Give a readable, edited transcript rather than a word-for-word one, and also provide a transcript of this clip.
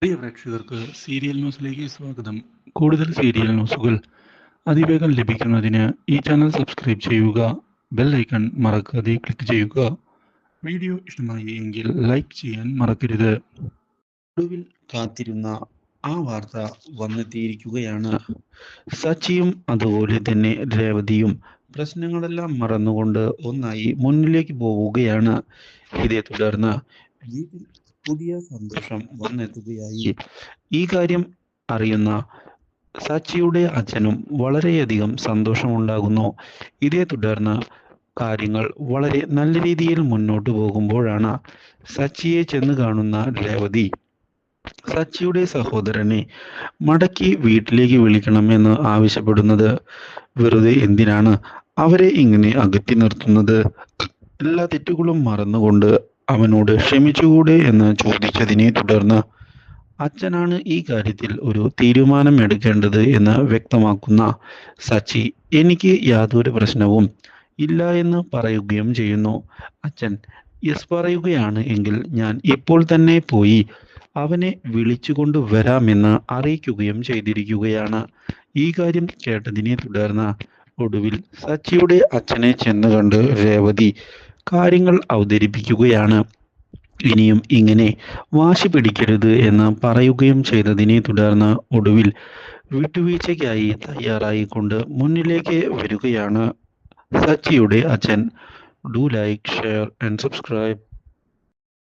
പ്രിയ പ്രേക്ഷകർക്ക് സീരിയൽ ന്യൂസിലേക്ക് സ്വാഗതം. കൂടുതൽ സീരിയൽ ന്യൂസുകൾ അതിവേഗം ലഭിക്കുന്നതിന് ഈ ചാനൽ സബ്സ്ക്രൈബ് ചെയ്യുക. ബെൽ ഐക്കൺ മറക്കാതെ ക്ലിക്ക് ചെയ്യുക. വീഡിയോ ഇഷ്ടമായി എങ്കിൽ ലൈക്ക് ചെയ്യാൻ മറക്കരുത്. ഒടുവിൽ കാത്തിരുന്ന ആ വാർത്ത വന്നെത്തിയിരിക്കുകയാണ്. സച്ചിയും അതുപോലെ തന്നെ രേവതിയും പ്രശ്നങ്ങളെല്ലാം മറന്നുകൊണ്ട് ഒന്നായി മുന്നിലേക്ക് പോവുകയാണ്. ഇതേ തുടർന്ന് വീട്ടിൽ പുതിയ സന്തോഷം വന്നെത്തുകയായി. ഈ കാര്യം അറിയുന്ന സച്ചിയുടെ അച്ഛനും വളരെയധികം സന്തോഷമുണ്ടാകുന്നു. ഇതേ തുടർന്ന് കാര്യങ്ങൾ വളരെ നല്ല രീതിയിൽ മുന്നോട്ട് പോകുമ്പോഴാണ് സച്ചിയെ ചെന്ന് കാണുന്ന രേവതി സച്ചിയുടെ സഹോദരനെ മടക്കി വീട്ടിലേക്ക് വിളിക്കണമെന്ന് ആവശ്യപ്പെടുന്നത്. വെറുതെ എന്തിനാണ് അവരെ ഇങ്ങനെ അകറ്റി നിർത്തുന്നത്? എല്ലാ തെറ്റുകളും മറന്നുകൊണ്ട് അവനോട് ക്ഷമിച്ചുകൂടെ എന്ന് ചോദിച്ചതിനെ തുടർന്ന് അച്ഛനാണ് ഈ കാര്യത്തിൽ ഒരു തീരുമാനം എടുക്കേണ്ടത് എന്ന് വ്യക്തമാക്കുന്ന സച്ചി എനിക്ക് യാതൊരു പ്രശ്നവും ഇല്ല എന്ന് പറയുകയും ചെയ്യുന്നു. അച്ഛൻ യെസ് പറയുകയാണ് എങ്കിൽ ഞാൻ ഇപ്പോൾ തന്നെ പോയി അവനെ വിളിച്ചുകൊണ്ട് വരാമെന്ന് അറിയിക്കുകയും ചെയ്തിരിക്കുകയാണ്. ഈ കാര്യം കേട്ടതിനെ തുടർന്ന് ഒടുവിൽ സച്ചിയുടെ അച്ഛനെ ചെന്ന് കണ്ട് രേവതി കാര്യങ്ങൾ അവതരിപ്പിക്കുകയാണ്. ഇനിയും ഇങ്ങനെ വാശി പിടിക്കരുത് എന്ന് പറയുകയും ചെയ്തതിനെ തുടർന്ന് ഒടുവിൽ വിട്ടുവീഴ്ചയ്ക്കായി തയ്യാറായിക്കൊണ്ട് മുന്നിലേക്ക് വരികയാണ് സച്ചിയുടെ അച്ഛൻ. Do like, share and subscribe.